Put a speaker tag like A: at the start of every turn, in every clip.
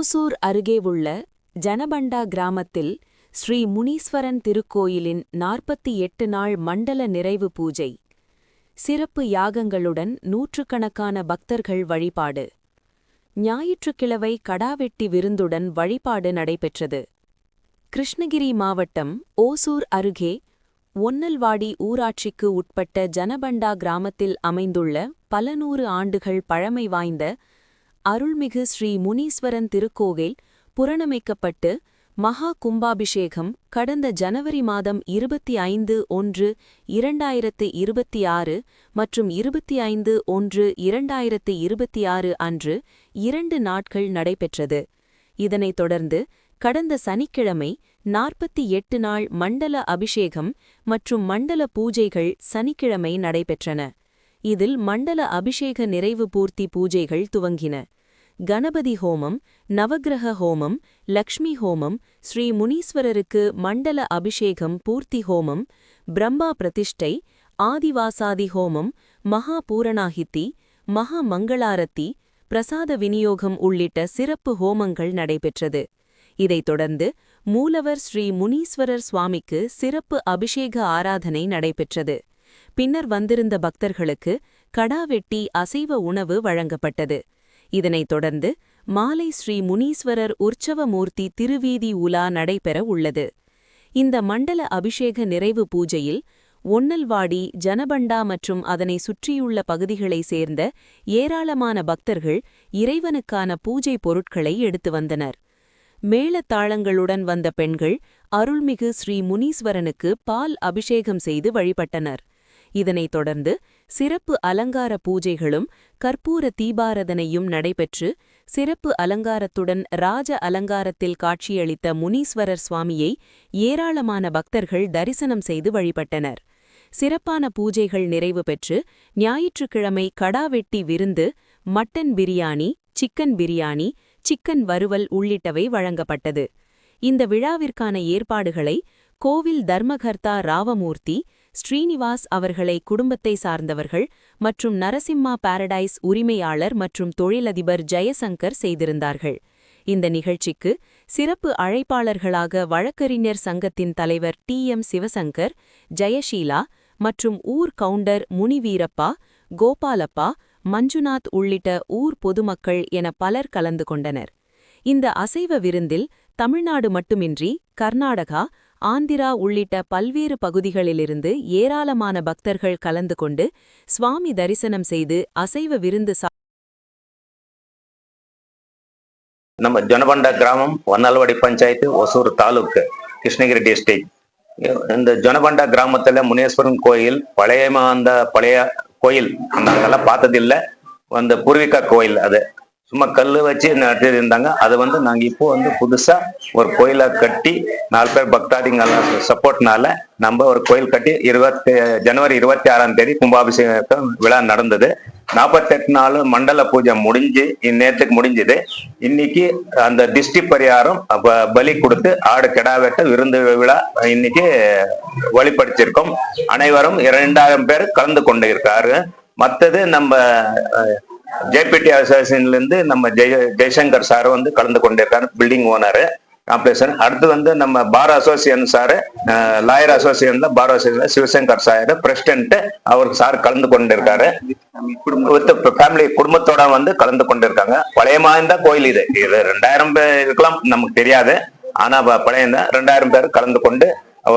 A: ஓசூர் அருகே உள்ள ஜனபண்டா கிராமத்தில் ஸ்ரீ முனீஸ்வரன் திருக்கோயிலின் 48 நாள் மண்டல நிறைவு பூஜை. சிறப்பு யாகங்களுடன் நூற்றுக்கணக்கான பக்தர்கள் வழிபாடு. ஞாயிற்றுக்கிழமை கடாவெட்டி விருந்துடன் வழிபாடு நடைபெற்றது. கிருஷ்ணகிரி மாவட்டம் ஓசூர் அருகே ஒன்னல்வாடி ஊராட்சிக்கு உட்பட்ட ஜனபண்டா கிராமத்தில் அமைந்துள்ள பல நூறு ஆண்டுகள் பழமை வாய்ந்த அருள்மிகு ஸ்ரீ முனீஸ்வரன் திருக்கோயில் புரணமைக்கப்பட்டு மகா கும்பாபிஷேகம் கடந்த ஜனவரி மாதம் 25/1/2026 மற்றும் 25/1/2026 அன்று 2 நாட்கள் நடைபெற்றது. இதனைத் தொடர்ந்து கடந்த சனிக்கிழமை 48 நாள் மண்டல அபிஷேகம் மற்றும் மண்டல பூஜைகள் சனிக்கிழமை நடைபெற்றன. இதில் மண்டல அபிஷேக நிறைவு பூர்த்தி பூஜைகள் துவங்கின. கணபதி ஹோமம், நவக்கிரக ஹோமம், லக்ஷ்மி ஹோமம், ஸ்ரீ முனீஸ்வரருக்கு மண்டல அபிஷேகம் பூர்த்தி ஹோமம், பிரம்மா பிரதிஷ்டை, ஆதிவாசாதி ஹோமம், மகா பூரணாகித்தி, மகா மங்களாரத்தி, பிரசாத விநியோகம் உள்ளிட்ட சிறப்பு ஹோமங்கள் நடைபெற்றது. இதைத் தொடர்ந்து மூலவர் ஸ்ரீ முனீஸ்வரர் சுவாமிக்கு சிறப்பு அபிஷேக ஆராதனை நடைபெற்றது. பின்னர் வந்திருந்த பக்தர்களுக்கு கடாவெட்டி அசைவ உணவு வழங்கப்பட்டது. இதனைத் தொடர்ந்து மாலை ஸ்ரீ முனீஸ்வரர் உற்சவமூர்த்தி திருவீதி உலா நடைபெற உள்ளது. இந்த மண்டல அபிஷேக நிறைவு பூஜையில் ஒன்னல்வாடி, ஜனபண்டா மற்றும் அதனை சுற்றியுள்ள பகுதிகளைச் சேர்ந்த ஏராளமான பக்தர்கள் இறைவனுக்கான பூஜை பொருட்களை எடுத்து வந்தனர். மேளதாளங்களுடன் வந்த பெண்கள் அருள்மிகு ஸ்ரீ முனீஸ்வரனுக்கு பால் அபிஷேகம் செய்து வழிபட்டனர். இதனைத் தொடர்ந்து சிறப்பு அலங்கார பூஜைகளும் கற்பூர தீபாரதனையும் நடைபெற்று சிறப்பு அலங்காரத்துடன் ராஜ அலங்காரத்தில் காட்சியளித்த முனீஸ்வரர் சுவாமியை ஏராளமான பக்தர்கள் தரிசனம் செய்து வழிபட்டனர். சிறப்பான பூஜைகள் நிறைவு பெற்று ஞாயிற்றுக்கிழமை கடாவெட்டி விருந்து, mutton biryani, chicken biryani, chicken வறுவல் உள்ளிட்டவை வழங்கப்பட்டது. இந்த விழாவிற்கான ஏற்பாடுகளை கோவில் தர்மகர்த்தா ராவமூர்த்தி, ஸ்ரீனிவாஸ் அவர்களை குடும்பத்தை சார்ந்தவர்கள் மற்றும் நரசிம்மா பாரடைஸ் உரிமையாளர் மற்றும் தொழிலதிபர் ஜெயசங்கர் செய்திருந்தார்கள். இந்த நிகழ்ச்சிக்கு சிறப்பு அழைப்பாளர்களாக வழக்கறிஞர் சங்கத்தின் தலைவர் TM சிவசங்கர், ஜெயஷீலா மற்றும் ஊர் கவுண்டர் முனிவீரப்பா, கோபாலப்பா, மஞ்சுநாத் உள்ளிட்ட ஊர் பொதுமக்கள் என பலர் கலந்து கொண்டனர். இந்த அசைவ விருந்தில் தமிழ்நாடு மட்டுமின்றி கர்நாடகா, ஆந்திரா உள்ளிட்ட பல்வேறு பகுதிகளிலிருந்து ஏராளமான பக்தர்கள் கலந்து கொண்டு சுவாமி தரிசனம் செய்து அசைவ விருந்து
B: நம்ம ஜனபண்டா கிராமம், ஒன்னல்வாடி பஞ்சாயத்து, ஒசூர் தாலுக்கு, கிருஷ்ணகிரி டிஸ்ட்ரிக்ட். இந்த ஜனபண்டா கிராமத்துல முனீஸ்வரன் கோயில் பழைய கோயில் நாங்கெல்லாம் பார்த்ததில்லை. அந்த பூர்வீகா கோயில், அது சும்மா கல் வச்சு நடத்திருந்தாங்க. அது நாங்க இப்போ புதுசா ஒரு கோயிலை கட்டி 4 பேர் பக்தாதிங்கெல்லாம் சப்போர்ட்னால நம்ம ஒரு கோயில் கட்டி ஜனவரி 26ஆம் தேதி கும்பாபிஷேகம் விழா நடந்தது. 48 நாள் மண்டல பூஜை முடிஞ்சு நேற்றுக்கு முடிஞ்சது. இன்னைக்கு அந்த திஷ்டி பரிகாரம் பலி கொடுத்து ஆடு கெடாவெட்ட விருந்து விழா இன்னைக்கு வழிபடுத்திருக்கோம். அனைவரும் 2000 பேர் கலந்து கொண்டு இருக்காரு. மற்றது நம்ம ஜேபிடி அசோசியேஷன்ல இருந்து நம்ம ஜெய்சங்கர் சார் கலந்து கொண்டிருக்காரு, பில்டிங் ஓனர் காம்படிஷன். அடுத்து நம்ம பார் அசோசியேஷன் சார், லாயர் அசோசியேஷன்ல bar association Sivashankar sir president, அவர் சார் கலந்து கொண்டிருக்காரு. ஃபேமிலி குடும்பத்தோட கலந்து கொண்டிருக்காங்க. பழைய மாய்ந்த கோயில் இது 2000 பேர் இருக்கலாம், நமக்கு தெரியாது. ஆனா பழைய 2000 பேர் கலந்து கொண்டு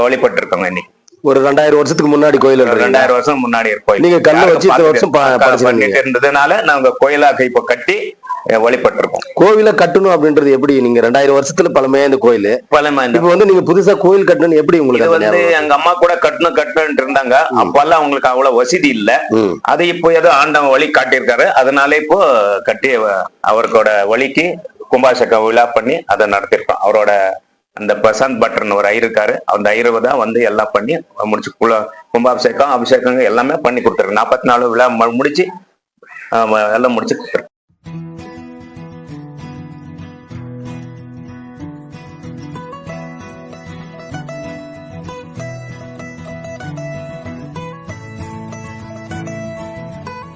B: வழிபட்டு இருக்காங்க. இன்னைக்கு
C: ஒரு 2000 வருஷத்துக்கு முன்னாடி கோயில்,
B: 2000 வருஷம் முன்னாடி கோயில்.
C: நீங்க கல்ல வச்சு
B: இருந்ததுனால நாங்க கோயிலாக இப்ப கட்டி வழிபட்டிருக்கோம்.
C: கோவில கட்டணும் அப்படின்றது எப்படி? நீங்க 2000 வருஷத்துல பழமையா இந்த கோயில் இப்ப நீங்க புதுசா கோயில் கட்டணும் எப்படி உங்களுக்கு?
B: எங்க அம்மா கூட கட்டணும் இருந்தாங்க. அப்பெல்லாம் அவங்களுக்கு அவ்வளவு வசதி இல்ல. அது இப்போ ஏதோ ஆண்டவன் வழி காட்டியிருக்காரு. அதனால இப்போ கட்டி அவரோட வழிக்கு கும்பாபிஷேகம் விழா பண்ணி அதை நடத்திருக்கோம். அவரோட அந்த பிரசாந்த் பட்டர்னு ஒரு ஐயர் இருக்காரு. அந்த ஐயரை தான் எல்லாம் பண்ணி முடிச்சு கும்பாபிஷேகம் அபிஷேகம் எல்லாமே பண்ணி கொடுத்துருக்கு. 44 விழா முடிச்சு எல்லாம் முடிச்சு கொடுத்துருக்கு.